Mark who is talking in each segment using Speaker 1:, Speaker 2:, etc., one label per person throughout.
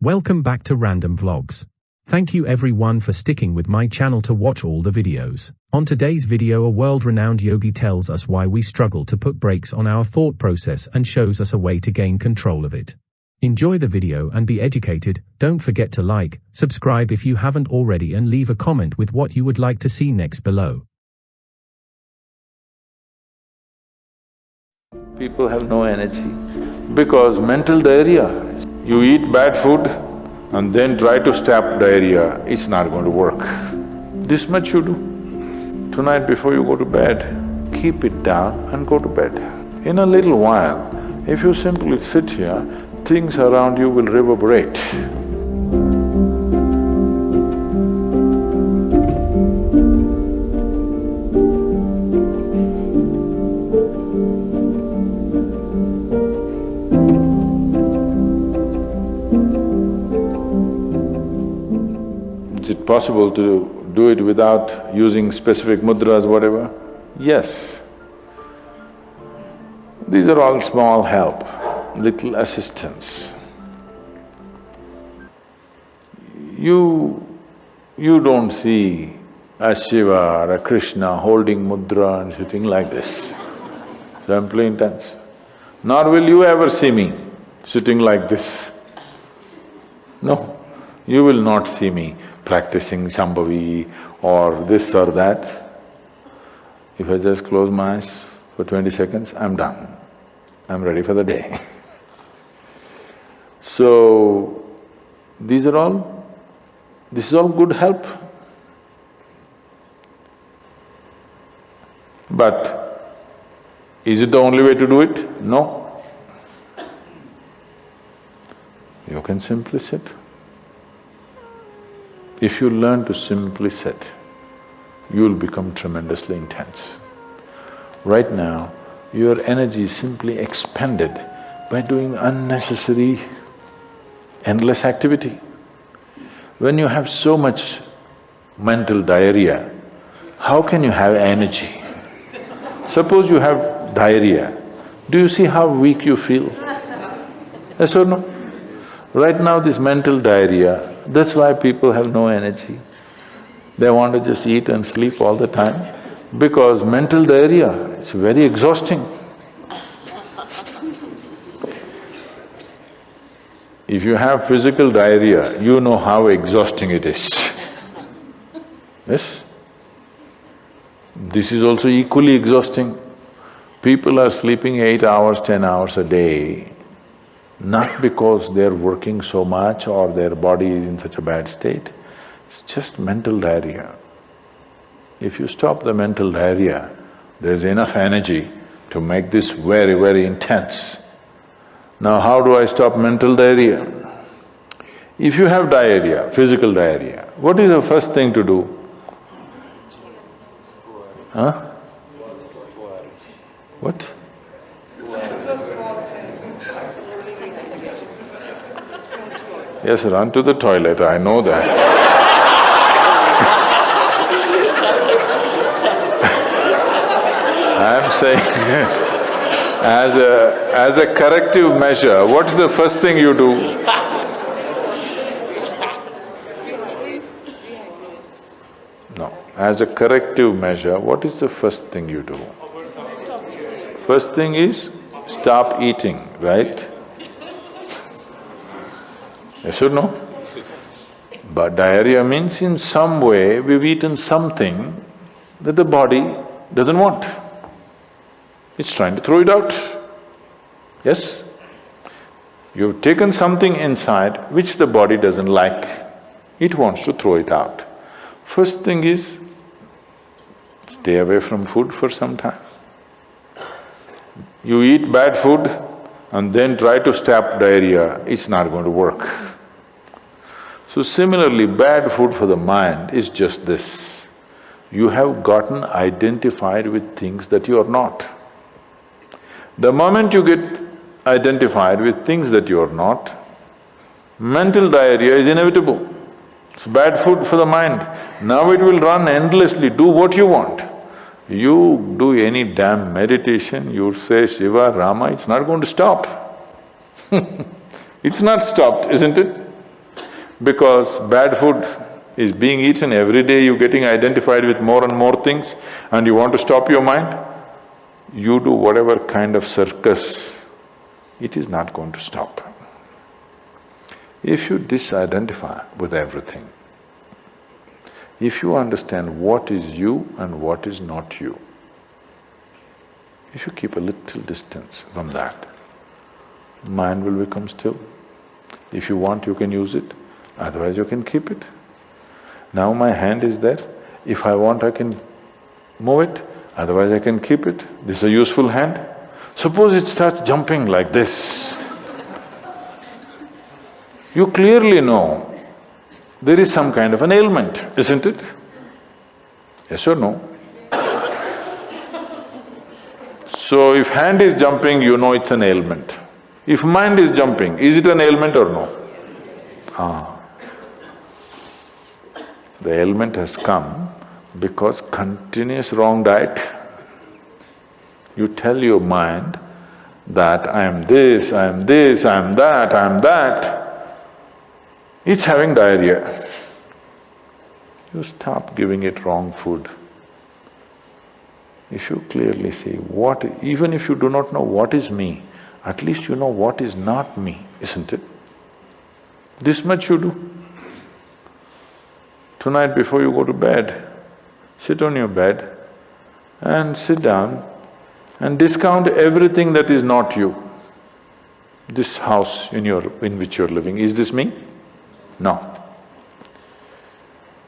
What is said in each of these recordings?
Speaker 1: Welcome back to Random Vlogs. Thank you everyone for sticking with my channel to watch all the videos. On today's video, a world-renowned yogi tells us why we struggle to put brakes on our thought process and shows us a way to gain control of it. Enjoy the video and be educated. Don't forget to like, subscribe if you haven't already, and leave a comment with what you would like to see next below.
Speaker 2: People have no energy because mental diarrhea. You eat bad food and then try to stop diarrhea, it's not going to work. This much you do. Tonight before you go to bed, keep it down and go to bed. In a little while, if you simply sit here, things around you will reverberate. Is it possible to do it without using specific mudras, whatever? Yes. These are all small help, little assistance. You don't see a Shiva or a Krishna holding mudra and sitting like this, simply intense. Nor will you ever see me sitting like this. No, you will not see me practicing Shambhavi or this or that. If I just close my eyes for 20 seconds, I'm done. I'm ready for the day. So, this is all good help. But is it the only way to do it? No. You can simply sit. If you learn to simply sit, you'll become tremendously intense. Right now, your energy is simply expended by doing unnecessary, endless activity. When you have so much mental diarrhea, how can you have energy? Suppose you have diarrhea, do you see how weak you feel? Yes or no? Right now this mental diarrhea, that's why people have no energy. They want to just eat and sleep all the time because mental diarrhea is very exhausting. If you have physical diarrhea, you know how exhausting it is. Yes? This is also equally exhausting. People are sleeping 8 hours, 10 hours a day, not because they're working so much or their body is in such a bad state, it's just mental diarrhea. If you stop the mental diarrhea, there's enough energy to make this very, very intense. Now how do I stop mental diarrhea? If you have diarrhea, physical diarrhea, what is the first thing to do? Huh? What? Yes, run to the toilet, I know that. I'm saying as a corrective measure, what's the first thing you do? No, as a corrective measure, what is the first thing you do? First thing is stop eating, right? Yes or no? But diarrhea means in some way we've eaten something that the body doesn't want. It's trying to throw it out. Yes? You've taken something inside which the body doesn't like, it wants to throw it out. First thing is, stay away from food for some time. You eat bad food and then try to stop diarrhea, it's not going to work. So similarly, bad food for the mind is just this. You have gotten identified with things that you are not. The moment you get identified with things that you are not, mental diarrhea is inevitable. It's bad food for the mind. Now it will run endlessly, do what you want. You do any damn meditation, you say Shiva, Rama, it's not going to stop. It's not stopped, isn't it? because bad food is being eaten every day, you're getting identified with more and more things and you want to stop your mind, you do whatever kind of circus, it is not going to stop. If you disidentify with everything, if you understand what is you and what is not you, if you keep a little distance from that, mind will become still. If you want, you can use it, otherwise you can keep it. Now my hand is there, if I want I can move it, otherwise I can keep it. This is a useful hand. Suppose it starts jumping like this. You clearly know there is some kind of an ailment, isn't it? Yes or no? So if hand is jumping, you know it's an ailment. If mind is jumping, is it an ailment or no? The ailment has come because continuous wrong diet. You tell your mind that I am this, I am this, I am that, I am that, it's having diarrhea. You stop giving it wrong food. If you clearly see what… even if you do not know what is me, at least you know what is not me, isn't it? This much you do. Tonight before you go to bed, sit on your bed and sit down and discount everything that is not you. This house in which you're living, is this me? No.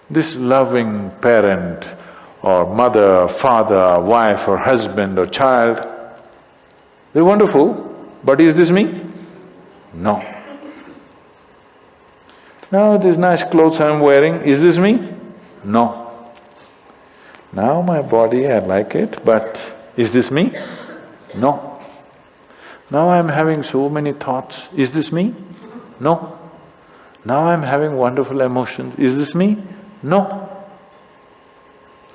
Speaker 2: This loving parent or mother, father, wife or husband or child, they're wonderful, but is this me? No. Now these nice clothes I'm wearing, is this me? No. Now my body, I like it, but is this me? No. Now I'm having so many thoughts, is this me? No. Now I'm having wonderful emotions, is this me? No.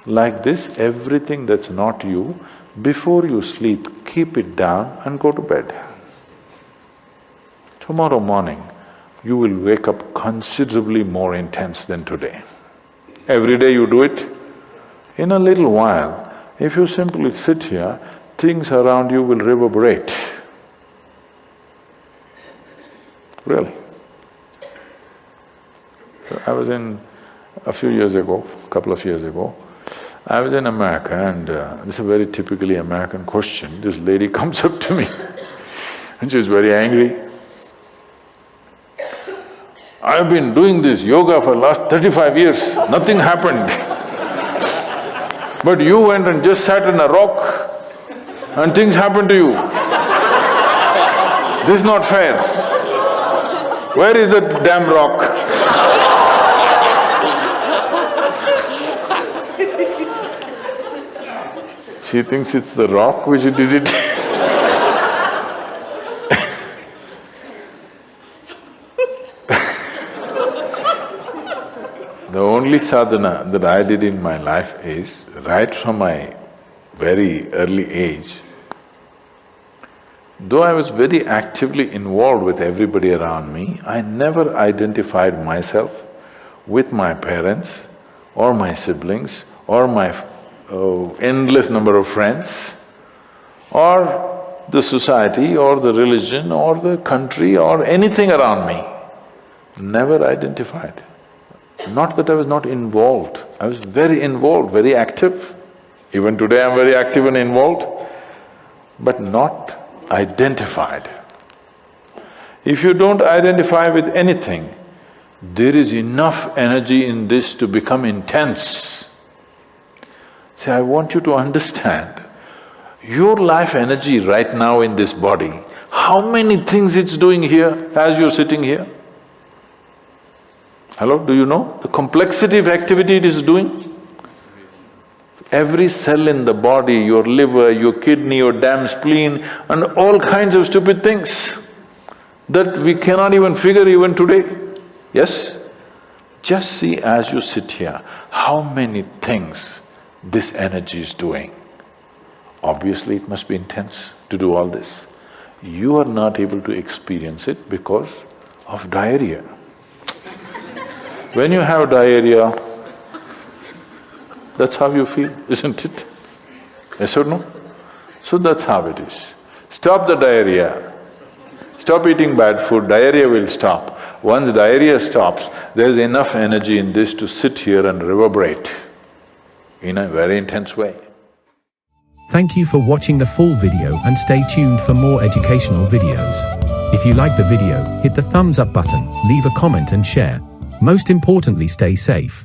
Speaker 2: Like this, everything that's not you, before you sleep, keep it down and go to bed. Tomorrow morning, you will wake up considerably more intense than today. Every day you do it. In a little while, if you simply sit here, things around you will reverberate. Really. So I was in… a few years ago, couple of years ago, I was in America and this is a very typically American question. This lady comes up to me and she's very angry. I've been doing this yoga for last 35 years, nothing happened. But you went and just sat on a rock and things happened to you. This is not fair. Where is the damn rock? She thinks it's the rock which did it. The only sadhana that I did in my life is, right from my very early age, though I was very actively involved with everybody around me, I never identified myself with my parents or my siblings or my endless number of friends or the society or the religion or the country or anything around me. Never identified. Not that I was not involved, I was very involved, very active. Even today I'm very active and involved, but not identified. If you don't identify with anything, there is enough energy in this to become intense. See, I want you to understand, your life energy right now in this body, how many things it's doing here as you're sitting here? Hello, do you know the complexity of activity it is doing? Every cell in the body, your liver, your kidney, your damn spleen and all kinds of stupid things that we cannot even figure even today. Yes? Just see as you sit here, how many things this energy is doing. Obviously it must be intense to do all this. You are not able to experience it because of diarrhea. When you have diarrhea, that's how you feel, isn't it? Yes or no? So that's how it is. Stop the diarrhea. Stop eating bad food, diarrhea will stop. Once diarrhea stops, there's enough energy in this to sit here and reverberate in a very intense way.
Speaker 1: Thank you for watching the full video and stay tuned for more educational videos. If you like the video, hit the thumbs up button, leave a comment and share. Most importantly, stay safe.